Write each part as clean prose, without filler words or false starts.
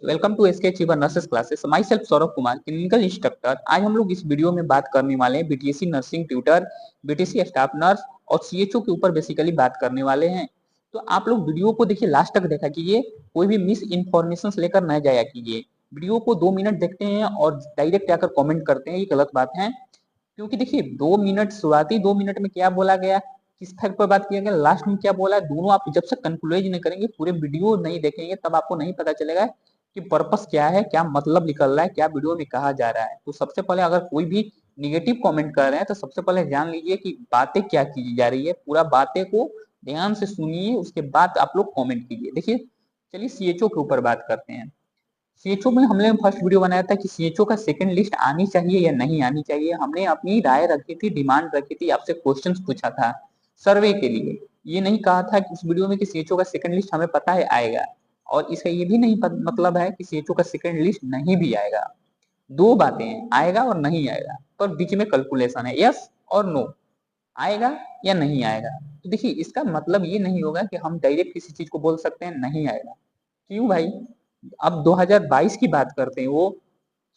Welcome to SK achiever nurses classes. Myself Saurabh Kumar, clinical instructor. आज हम लोग इस वीडियो में बात करने वाले हैं BTSC nursing tutor, BTSC staff nurse और सीएचओ के ऊपर बेसिकली बात करने वाले हैं। तो आप लोग वीडियो को देखिए, लास्ट तक देखा कीजिए, कोई भी मिस इन्फॉर्मेशन लेकर न जाया कीजिए। वीडियो को 2 मिनट देखते हैं और डायरेक्ट आकर कॉमेंट करते हैं, ये गलत बात है। क्योंकि देखिए 2 मिनट, शुरुआती 2 मिनट में क्या बोला गया, किस फैक्ट पर बात किया गया, लास्ट में क्या बोला, दोनों आप जब तक कंक्लूज नहीं करेंगे, पूरे वीडियो नहीं देखेंगे, तब आपको नहीं पता चलेगा कि पर्पस क्या है, क्या मतलब निकल रहा है, क्या वीडियो में कहा जा रहा है। तो सबसे पहले अगर कोई भी निगेटिव कमेंट कर रहे हैं तो सबसे पहले जान लीजिए कि बातें क्या की जा रही है, पूरा बातें को ध्यान से सुनिए, उसके बाद आप लोग कमेंट कीजिए। देखिए, चलिए सीएचओ के ऊपर बात करते हैं। सीएचओ में हमने फर्स्ट वीडियो बनाया था कि सीएचओ का सेकंड लिस्ट आनी चाहिए या नहीं आनी चाहिए। हमने अपनी राय रखी थी, डिमांड रखी थी, आपसे क्वेश्चंस पूछा था सर्वे के लिए। ये नहीं कहा था कि इस वीडियो में कि सीएचओ का सेकंड लिस्ट हमें पता है आएगा, और इसका ये भी नहीं मतलब है कि सीएचओ का सेकंड लिस्ट नहीं भी आएगा। दो बातें हैं, आएगा और नहीं आएगा, पर बीच में कैलकुलेशन है, यस और नो, आएगा या नहीं आएगा। तो देखिए, इसका मतलब ये नहीं होगा कि हम डायरेक्ट किसी चीज को बोल सकते हैं नहीं आएगा। क्यों भाई? अब 2022 की बात करते हैं, वो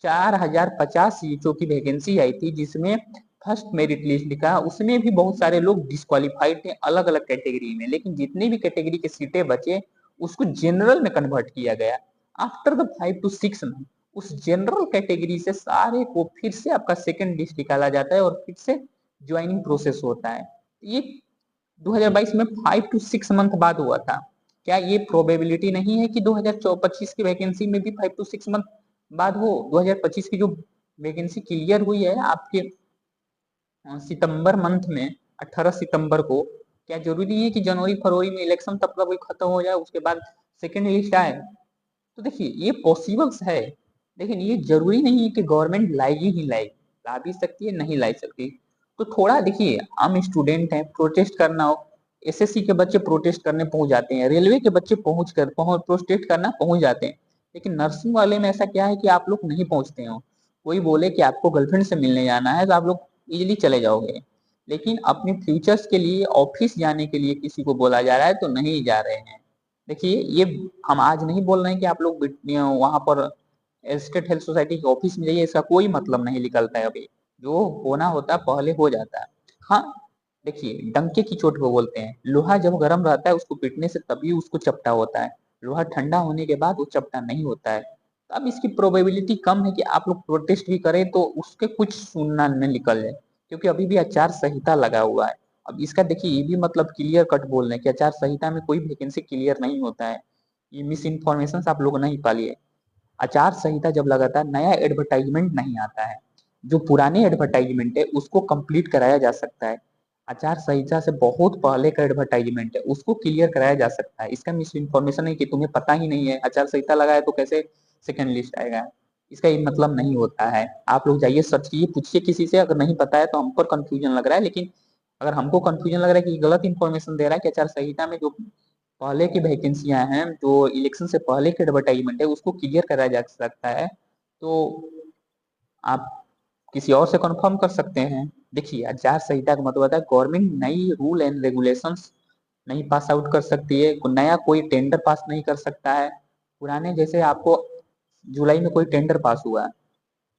4050 सीटों की वैकेंसी आई थी, जिसमें फर्स्ट मेरिट लिस्ट लिखा, उसमें भी बहुत सारे लोग डिस्क्वालीफाइड थे अलग अलग कैटेगरी में, लेकिन जितनी भी कैटेगरी के सीटें बचे उसको जनरल में कन्वर्ट किया गया। आफ्टर द 5 to 6 मंथ उस जनरल कैटेगरी से सारे को फिर से आपका सेकंड लिस्ट निकाला जाता है और फिर से ज्वाइनिंग प्रोसेस होता है। ये 2022 में 5 to 6 मंथ बाद हुआ था। क्या ये प्रोबेबिलिटी नहीं है कि 2025 की वैकेंसी में भी 5 to 6 मंथ बाद हो? 2025 की जो वैकेंसी क्लियर हुई है आपके सितंबर मंथ में, 18 सितंबर को, क्या जरूरी है कि जनवरी फरवरी में इलेक्शन तब तक खत्म हो जाए उसके बाद सेकेंड लिस्ट आए? तो देखिए, ये पॉसिबल्स है, लेकिन ये जरूरी नहीं है कि गवर्नमेंट लाएगी ही लाएगी, ला भी सकती है, नहीं ला सकती। तो थोड़ा देखिए, हम स्टूडेंट हैं, प्रोटेस्ट करना हो, एसएससी के बच्चे प्रोटेस्ट करने पहुंच जाते हैं, रेलवे के बच्चे प्रोटेस्ट करना पहुंच जाते हैं, लेकिन नर्सिंग वाले में ऐसा क्या है कि आप लोग नहीं पहुंचते हो। कोई बोले कि आपको गर्लफ्रेंड से मिलने जाना है तो आप लोग इजिली चले जाओगे, लेकिन अपने फ्यूचर्स के लिए, ऑफिस जाने के लिए किसी को बोला जा रहा है तो नहीं जा रहे हैं। देखिए, ये हम आज नहीं बोल रहे हैं कि आप लोग वहां पर स्टेट हेल्थ सोसाइटी के ऑफिस में जाइए, इसका कोई मतलब नहीं निकलता है। अभी जो होना होता है पहले हो जाता है। हाँ, देखिए, डंके की चोट को बोलते हैं, लोहा जब गर्म रहता है उसको पीटने से तभी उसको चपटा होता है, लोहा ठंडा होने के बाद वो चपटा नहीं होता है। अब इसकी प्रोबेबिलिटी कम है कि आप लोग प्रोटेस्ट भी करें तो उसके कुछ सुनना न निकल जाए, क्योंकि अभी भी आचार संहिता लगा हुआ है। अब इसका देखिए, ये भी मतलब क्लियर कट बोल रहे हैं कि आचार संहिता में कोई वैकेंसी क्लियर नहीं होता है। ये मिस इन्फॉर्मेशन आप लोग नहीं पालिए। आचार संहिता जब लगातार नया एडवर्टाइजमेंट नहीं आता है, जो पुराने एडवर्टाइजमेंट है उसको कंप्लीट कराया जा सकता है। आचार संहिता से बहुत पहले का एडवर्टाइजमेंट है, उसको क्लियर कराया जा सकता है। इसका मिस इन्फॉर्मेशन है कि तुम्हें पता ही नहीं है आचार संहिता लगा है तो कैसे सेकंड लिस्ट आएगा, इसका ये मतलब नहीं होता है। आप लोग जाइए, सर्च कीजिए, पूछिए किसी से, अगर नहीं पता है तो हम पर कंफ्यूजन लग रहा है, लेकिन अगर हमको कंफ्यूजन लग रहा है कि गलत इन्फॉर्मेशन दे रहा है कि आचार संहिता में जो पहले की वैकेंसियां हैं, जो इलेक्शन से पहले के एडवर्टाइजमेंट है उसको क्लियर कराया जा सकता है, तो आप किसी और से कंफर्म कर सकते हैं। देखिए, आचार संहिता का मतलब होता है गवर्नमेंट नई रूल एंड रेगुलेशंस नहीं पास आउट कर सकती है, नया कोई टेंडर पास नहीं कर सकता है। पुराने जैसे आपको जुलाई में कोई टेंडर पास हुआ है,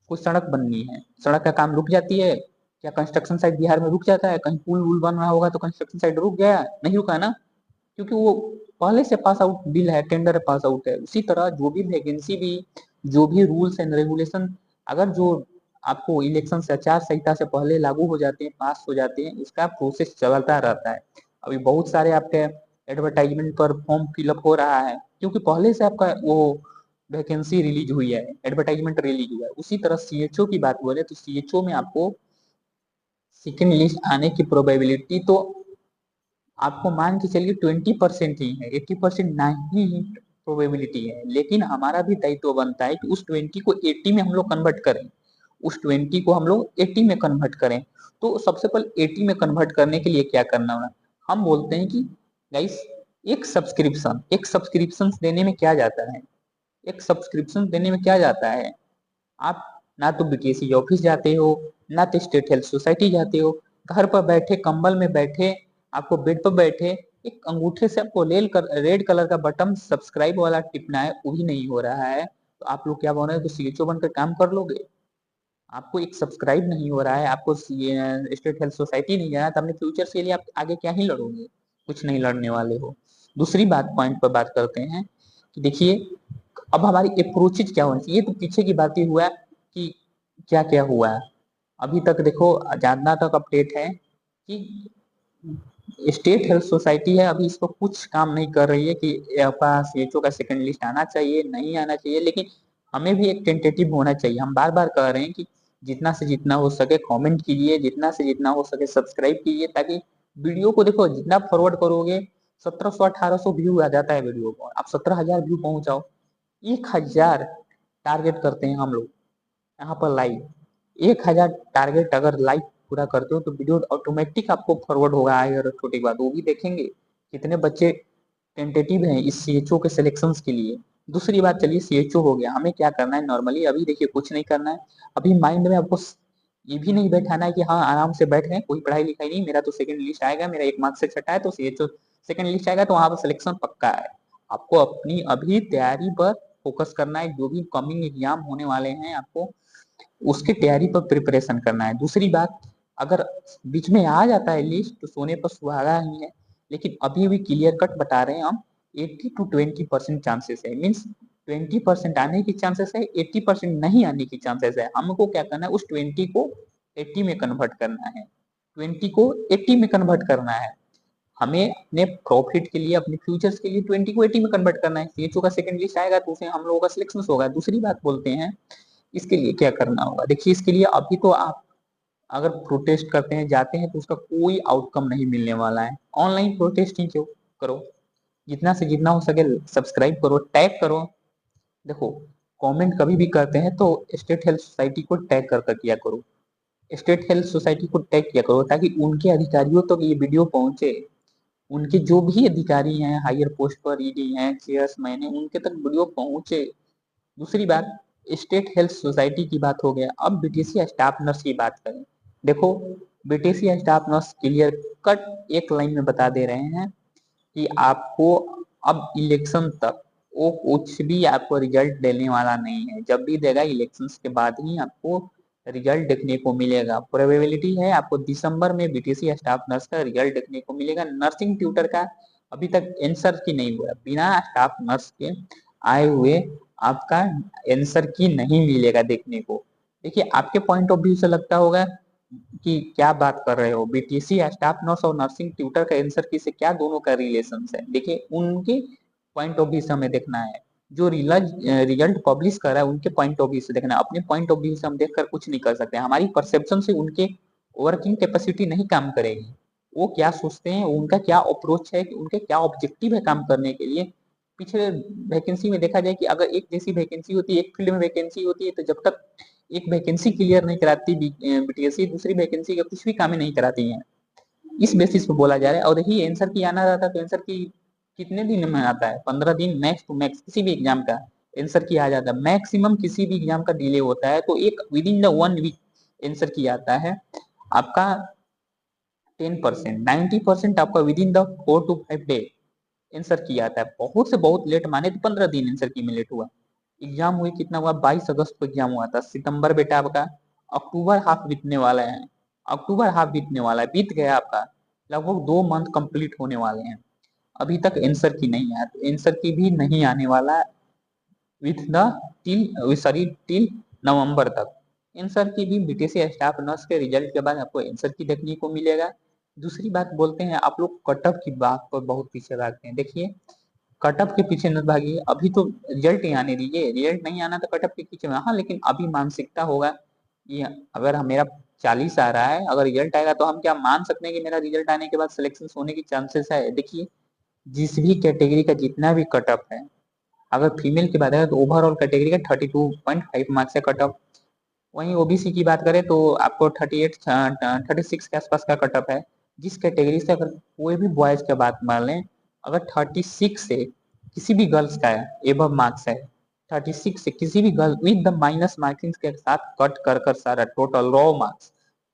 कुछ सड़क बननी है, सड़क का काम रुक जाती है। क्या कंस्ट्रक्शन साइट बिहार में रुक जाता है? कहीं पुल वुल बन रहा होगा तो कंस्ट्रक्शन साइट रुक गया? नहीं रुका ना, क्योंकि वो पहले से पास आउट बिल है, टेंडर पास आउट है। उसी तरह जो भी वैकेंसी भी, जो भी रूल्स एंड रेगुलेशन, अगर जो आपको इलेक्शन से, आचार संहिता से पहले लागू हो जाते हैं, पास हो जाते हैं, उसका प्रोसेस चलता रहता है। अभी बहुत सारे आपके एडवर्टाइजमेंट पर फॉर्म फिलअप हो रहा है, क्योंकि पहले से आपका वो वैकेंसी रिलीज हुई है, एडवर्टाइजमेंट रिलीज हुआ है। उसी तरह सीएचओ की बात बोले तो सीएचओ में आपको सेकेंड लिस्ट आने की प्रोबेबिलिटी तो आपको मान के चलिए 20% ही है, 80% नहीं ही प्रोबेबिलिटी है। लेकिन हमारा भी दायित्व बनता है कि उस 20 को 80 में हम लोग कन्वर्ट करें, उस 20 को हम लोग 80 में कन्वर्ट करें। तो सबसे पहले 80 में कन्वर्ट करने के लिए क्या करना होगा? हम बोलते हैं कि गाइस, एक सब्सक्रिप्शन देने में क्या जाता है, एक सब्सक्रिप्शन देने में क्या जाता है? आप ना तो बीटीएससी ऑफिस जाते हो, ना तो स्टेट हेल्थ सोसाइटी जाते हो, घर पर बैठे, कंबल में बैठे, आपको बेड पर बैठे एक अंगूठे से आपको रेड कलर का बटन सब्सक्राइब वाला टिपना है, वो भी नहीं हो रहा है। तो आप लोग क्या बोल रहे हैं, तो सीएचओ बनकर काम कर लोगे? आपको एक सब्सक्राइब नहीं हो रहा है, आपको स्टेट हेल्थ सोसाइटी नहीं जाना, तो अपने फ्यूचर के लिए आप आगे क्या ही लड़ोगे? कुछ नहीं लड़ने वाले हो। दूसरी बात, पॉइंट पर बात करते हैं कि देखिए, अब हमारी अप्रोचेज क्या होनी चाहिए। तो पीछे की बात ही हुआ कि क्या क्या हुआ है। अभी तक देखो, जहाँ तक अपडेट है कि स्टेट हेल्थ सोसाइटी है, अभी इसको कुछ काम नहीं कर रही है कि आपका सीएचओ का सेकंड लिस्ट आना चाहिए नहीं आना चाहिए, लेकिन हमें भी एक टेंटेटिव होना चाहिए। हम बार बार कह रहे हैं कि जितना से जितना हो सके कमेंट कीजिए, जितना से जितना हो सके सब्सक्राइब कीजिए, ताकि वीडियो को देखो जितना फॉरवर्ड करोगे 1700-1800 व्यू आ जाता है वीडियो को, आप 17,000 व्यू पहुंचाओ, 1,000 टारगेट करते हैं हम लोग यहाँ पर लाइव। 1,000 टारगेट अगर लाइव पूरा करते हो तो वीडियो ऑटोमेटिक आपको फॉरवर्ड होगा आएगा, छोटी बात वो भी देखेंगे कितने बच्चे टेंटेटिव हैं इस सीएचओ के सिलेक्शन के लिए। दूसरी बात, चलिए सीएचओ हो गया, हमें क्या करना है नॉर्मली, अभी देखिए कुछ नहीं करना है। अभी माइंड में आपको ये भी नहीं बैठाना है कि हाँ आराम से बैठ गए, कोई पढ़ाई लिखाई नहीं, मेरा तो सेकंड लिस्ट आएगा, मेरा 1 मार्क्स से छटा है तो सीएचओ सेकंड लिस्ट आएगा तो वहां पर सिलेक्शन पक्का है। आपको अपनी अभी तैयारी पर फोकस करना है, जो भी कमिंग एग्जाम होने वाले हैं आपको उसकी तैयारी पर प्रिपरेशन करना है। दूसरी बात, अगर बीच में आ जाता है लिस्ट तो सोने पर सुहागा ही है, लेकिन अभी भी क्लियर कट बता रहे हैं हम, 80 to 20% चांसेस है, मीन्स 20% आने की चांसेस है, 80% नहीं आने की चांसेस है। हमको क्या करना है, उस 20 को 80 में कन्वर्ट करना है, 20 को 80 में कन्वर्ट करना है। हमें अपने प्रॉफिट के लिए, अपने फ्यूचर्स के लिए 20 को 80 में कन्वर्ट करना है। सीएचओ का सेकंड लिस्ट आएगा तो उसमें हम लोगों का सिलेक्शन होगा। दूसरी बात बोलते हैं, इसके लिए क्या करना होगा। देखिए, इसके लिए अभी तो आप अगर प्रोटेस्ट करते हैं जाते हैं तो उसका कोई आउटकम नहीं मिलने वाला है। ऑनलाइन प्रोटेस्ट ही क्यों करो, जितना से जितना हो सके सब्सक्राइब करो, टैग करो। देखो, कमेंट कभी भी करते हैं तो स्टेट हेल्थ सोसाइटी को टैग कर किया करो, स्टेट हेल्थ सोसाइटी को टैग किया करो, ताकि उनके अधिकारियों तक तो ये वीडियो पहुंचे। उनके जो भी अधिकारी हैं हायर पोस्ट पर, ईडी हैं, चेयर्समैन हैं, उनके तक वीडियो पहुंचे। दूसरी बात, स्टेट हेल्थ सोसाइटी की बात हो गया, अब बीटीसी स्टाफ नर्स की बात करें। देखो, BTC staff nurse clear cut एक लाइन में बता दे रहे हैं कि आपको अब इलेक्शन तक वो कुछ भी आपको रिजल्ट देने वाला नहीं है। जब भी देगा इलेक्शंस के बाद ही आपको रिजल्ट देखने को मिलेगा। प्रोबेबिलिटी है आपको दिसंबर में बीटीसी स्टाफ नर्स का रिजल्ट देखने को मिलेगा। नर्सिंग ट्यूटर का अभी तक आंसर की नहीं हुआ, बिना स्टाफ नर्स के आए हुए आपका आंसर की नहीं मिलेगा देखने को। देखिए, आपके पॉइंट ऑफ व्यू से लगता होगा कि क्या बात कर रहे हो, बीटीसी स्टाफ नर्स और नर्सिंग ट्यूटर का आंसर की से क्या दोनों का रिलेशन है। देखिए, उनके पॉइंट ऑफ व्यू से हमें देखना है, जो रिजल्ट पब्लिश कर रहा है उनके पॉइंट ऑफ व्यू से देखना है। अपने पॉइंट ऑफ व्यू से हम देखकर कुछ नहीं कर सकते, हमारी परसेप्शन से उनके वर्किंग कैपेसिटी नहीं काम करेगी। वो क्या सोचते हैं, उनका क्या अप्रोच है, उनके क्या ऑब्जेक्टिव है काम करने के लिए। पीछे वैकेंसी में देखा जाए कि अगर एक जैसी वैकेंसी होती है, एक फील्ड में वैकेंसी होती है, तो जब तक एक वैकेंसी क्लियर नहीं कराती बीटीएससी, दूसरी वैकेंसी का कुछ भी काम नहीं कराती है। इस बेसिस पे बोला जा रहा है। और यही आंसर की आना रहता है तो आंसर की कितने दिन में आता है, 15 दिन मैक्स टू मैक्स किसी भी एग्जाम का आंसर की आ जाता है। मैक्सिमम किसी भी एग्जाम का डिले होता है तो एक within the 1 week answer key आता है आपका 10%, 90% आपका within the 4 to 5 day answer key आता है। बहुत से बहुत लेट माने तो 15 दिन आंसर की में लेट हुआ। एग्जाम हुई कितना हुआ, 22 अगस्त को एग्जाम हुआ था, सितंबर बेटा आपका, अक्टूबर हाफ बीतने वाला है, अक्टूबर हाफ बीतने वाला है, बीत गया आपका, लगभग 2 मंथ कंप्लीट होने वाले हैं, अभी तक आंसर की नहीं आया। तो आंसर की भी नहीं आने वाला विथ द टिल नवंबर तक। आंसर की भी बीटीसी स्टाफ नर्स के रिजल्ट के बाद आपको आंसर की देखने को मिलेगा। दूसरी बात बोलते हैं, आप लोग कटअप की बात पर बहुत पीछे भागते हैं। देखिए, कटअप के पीछे न भागिए, अभी तो रिजल्ट ही आने दीजिए, रिजल्ट नहीं आना तो कटअप के पीछे में। हाँ, लेकिन अभी मानसिकता होगा कि अगर मेरा 40 आ रहा है, अगर रिजल्ट आएगा तो हम क्या मान सकते हैं कि मेरा रिजल्ट आने के बाद सिलेक्शन होने की चांसेस है। देखिए, जिस भी कैटेगरी का जितना भी कटअप है, अगर फीमेल की बात है तो ओवरऑल कैटेगरी का 32.5 मार्क्स है कटअप। वहीं ओबीसी की बात करें तो आपको 36 के आसपास का कटअप है। जिस कैटेगरी से अगर कोई भी बॉयज की बात मान लें, अगर 36 से किसी भी गर्ल्स का एबव मार्क्स है, 36 से किसी भी girl with the minus marking के साथ कट कर सारा total raw marks,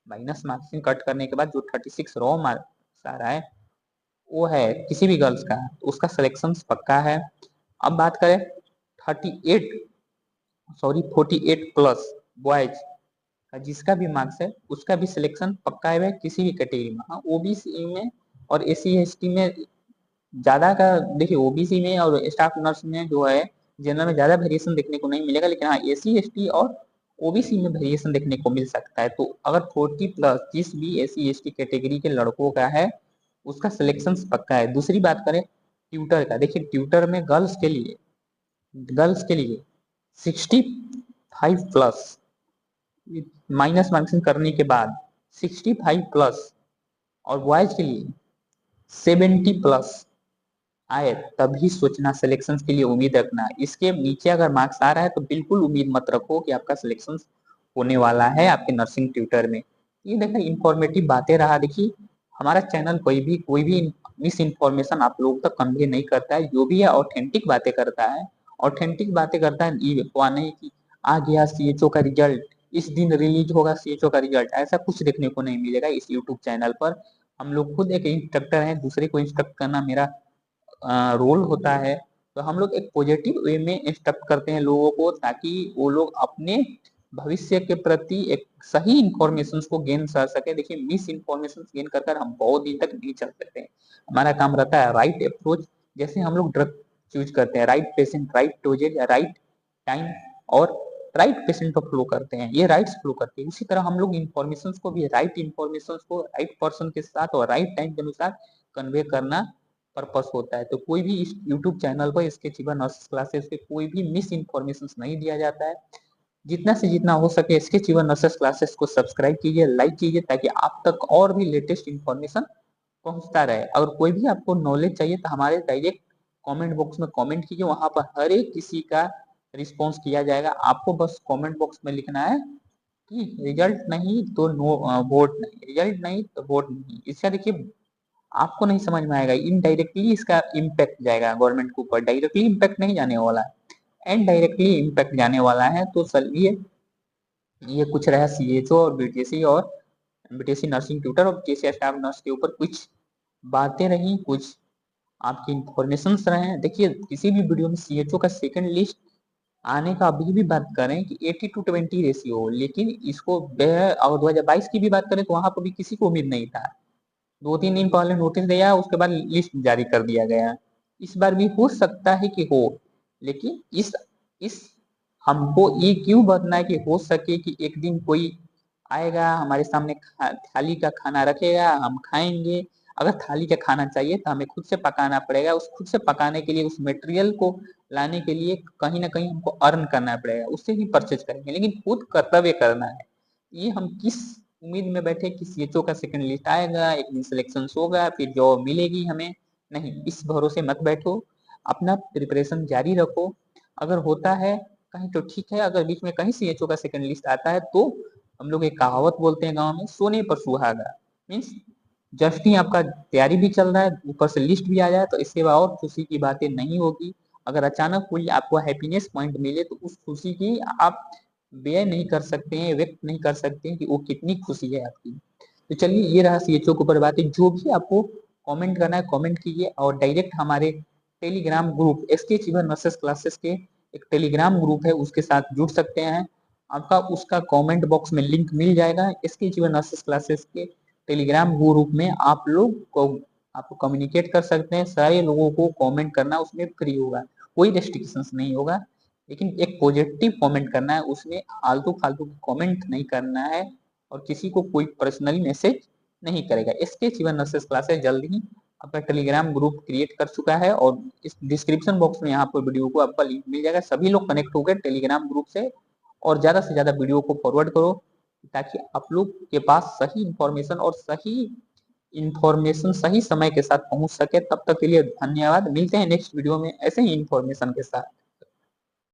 minus marking cut करने के बाद जो 36 रॉ मार्क्स आ रहा है वो है किसी भी गर्ल्स का, तो उसका सिलेक्शन पक्का है। अब बात करें 38 सॉरी 48+ बॉयज का जिसका भी मार्क्स है उसका भी सिलेक्शन पक्का है किसी भी कैटेगरी में। हाँ, ओबीसी में और एससी एसटी में ज्यादा का, देखिए ओबीसी में और स्टाफ नर्स में जो है जनरल में ज्यादा वेरिएशन देखने को नहीं मिलेगा, लेकिन हाँ एससी एसटी और ओबीसी में वेरिएशन देखने को मिल सकता है। तो अगर 40+ जिस भी एससी एसटी कैटेगरी के लड़कों का है उसका सिलेक्शन पक्का है। दूसरी बात करें ट्यूटर का, देखिए ट्यूटर में गर्ल्स के लिए 65+ माइनस मार्किंग करने के बाद 65+ और बॉयज के लिए 70+ आए तभी सोचना सिलेक्शन के लिए उम्मीद रखना। इसके नीचे अगर मार्क्स आ रहा है तो बिल्कुल उम्मीद मत रखो कि आपका सिलेक्शन होने वाला है आपके नर्सिंग ट्यूटर में। ये देखिए इंफॉर्मेटिव बातें रहा। देखिए हमारा चैनल कोई भी मिस इन्फॉर्मेशन आप लोगों तक कन्वे नहीं करता है, जो भी है ऑथेंटिक बातें करता है। ऑथेंटिक बातें करता है, ये अफवाह नहीं कि आ गया सीएचओ का रिजल्ट, इस दिन रिलीज होगा सीएचओ का रिजल्ट, ऐसा कुछ देखने को नहीं मिलेगा इस यूट्यूब चैनल पर। हम लोग खुद एक इंस्ट्रक्टर हैं, दूसरे को इंस्ट्रक्ट करना मेरा रोल होता है। तो हम लोग एक पॉजिटिव वे में इंस्ट्रक्ट करते हैं लोगों को, ताकि वो लोग अपने भविष्य के प्रति एक सही इंफॉर्मेशन को गेन कर सके। देखिए मिस इन्फॉर्मेशन गेन कर कर हम बहुत दिन तक नहीं चल सकते हैं। हमारा काम रहता है राइट अप्रोच। जैसे हम लोग ड्रग चूज करते हैं, राइट पेशेंट राइट डोजेज या राइट टाइम और राइट पेशेंट को फ्लो करते हैं, ये राइट्स फ्लो करते हैं, उसी तरह हम लोग इन्फॉर्मेशन को भी राइट इन्फॉर्मेशन को राइट पर्सन के साथ और राइट टाइम के अनुसार कन्वे करना पर्पस होता है। तो कोई भी इस यूट्यूब चैनल पर इसके चिवा नर्सिंग क्लासेस पे कोई भी मिस इन्फॉर्मेशन नहीं दिया जाता है। जितना से जितना हो सके इसके चिवा नर्सिंग क्लासेस को सब्सक्राइब कीजिए, लाइक कीजिए, ताकि आप तक और भी लेटेस्ट इन्फॉर्मेशन पहुंचता रहे। अगर कोई भी आपको नॉलेज चाहिए तो हमारे डायरेक्ट कमेंट बॉक्स में कमेंट कीजिए, वहां पर हर एक किसी का रिस्पॉन्स किया जाएगा। आपको बस कमेंट बॉक्स में लिखना है कि रिजल्ट नहीं तो नो वोट नहीं, रिजल्ट नहीं तो वोट नहीं। इसका देखिए आपको नहीं समझ में आएगा, इनडायरेक्टली इसका इम्पैक्ट जाएगा गवर्नमेंट के ऊपर, डायरेक्टली इम्पैक्ट नहीं जाने वाला है, इनडायरेक्टली इम्पैक्ट जाने वाला है। तो चलिए ये कुछ रहा सीएचओ और बीटीएससी नर्सिंग ट्यूटर और बीटीएससी स्टाफ नर्स के ऊपर कुछ बातें रही, कुछ आपकी इंफॉर्मेशन रहे। देखिए किसी भी वीडियो में सीएचओ का सेकंड लिस्ट आने का अभी भी बात करें कि 80:20 रेशियो हो, लेकिन इसको और 2022 की भी बात करें तो वहां पर भी किसी को उम्मीद नहीं था। 2-3 दिन पहले नोटिस दिया, उसके बाद लिस्ट जारी कर दिया गया। इस बार भी हो सकता है कि हो, लेकिन इस हमको ये क्यों बतना है कि हो सके कि एक दिन कोई आएगा हमारे सामने थाली का खाना रखेगा, हम खाएंगे। अगर थाली का खाना चाहिए तो हमें खुद से पकाना पड़ेगा, उस खुद से पकाने के लिए उस मटेरियल को लाने के लिए कहीं ना कहीं हमको अर्न करना पड़ेगा, उससे ही परचेज करेंगे, लेकिन खुद कर्तव्य करना है। ये हम किस उम्मीद में बैठे कि सीएचओ का सेकंड लिस्ट आएगा, एक दिन सिलेक्शन होगा, फिर जॉब मिलेगी हमें, नहीं, इस भरोसे मत बैठो, अपना प्रिपरेशन जारी रखो। अगर होता है कहीं तो ठीक है, अगर बीच में कहीं सीएचओ का सेकंड लिस्ट आता है तो हम लोग एक कहावत बोलते हैं गांव में, सोने पर सुहागा। मीन्स जस्ट ही आपका तैयारी भी चल रहा है, ऊपर से लिस्ट भी आ जाए तो इसके बाद और खुशी की बातें नहीं होगी। अगर अचानक कोई आपको हैप्पीनेस पॉइंट मिले तो उस खुशी की आप व्यय नहीं कर सकते हैं, व्यक्त नहीं कर सकते हैं कि वो कितनी खुशी है आपकी। तो चलिए ये रहा सीएचओ के ऊपर बातें। जो भी आपको कमेंट करना है कमेंट कीजिए, और डायरेक्ट हमारे टेलीग्राम ग्रुप एसके चिवर नर्सेस क्लासेस के एक टेलीग्राम ग्रुप है उसके साथ जुड़ सकते हैं। आपका उसका कमेंट बॉक्स में लिंक मिल जाएगा। एसके चिवर नर्सेस क्लासेस के टेलीग्राम ग्रुप में आप लोग को आपको कम्युनिकेट कर सकते हैं, सारे लोगों को कमेंट करना उसमें फ्री होगा, कोई रेस्ट्रिक्शंस नहीं होगा, लेकिन एक पॉजिटिव कमेंट करना है, उसमें आलतू फालतू कमेंट नहीं करना है, और किसी को कोई पर्सनली मैसेज नहीं करेगा। इसके चिवन नर्सेस क्लासेस जल्द ही आपका टेलीग्राम ग्रुप क्रिएट कर चुका है, और इस डिस्क्रिप्शन बॉक्स में यहाँ पर वीडियो को आपका लिंक मिल जाएगा। सभी लोग कनेक्ट हो गए टेलीग्राम ग्रुप से, और ज्यादा से ज्यादा वीडियो को फॉरवर्ड करो ताकि आप लोग के पास सही इंफॉर्मेशन सही समय के साथ पहुंच सके। तब तक के लिए धन्यवाद, मिलते हैं नेक्स्ट वीडियो में ऐसे ही इंफॉर्मेशन के साथ।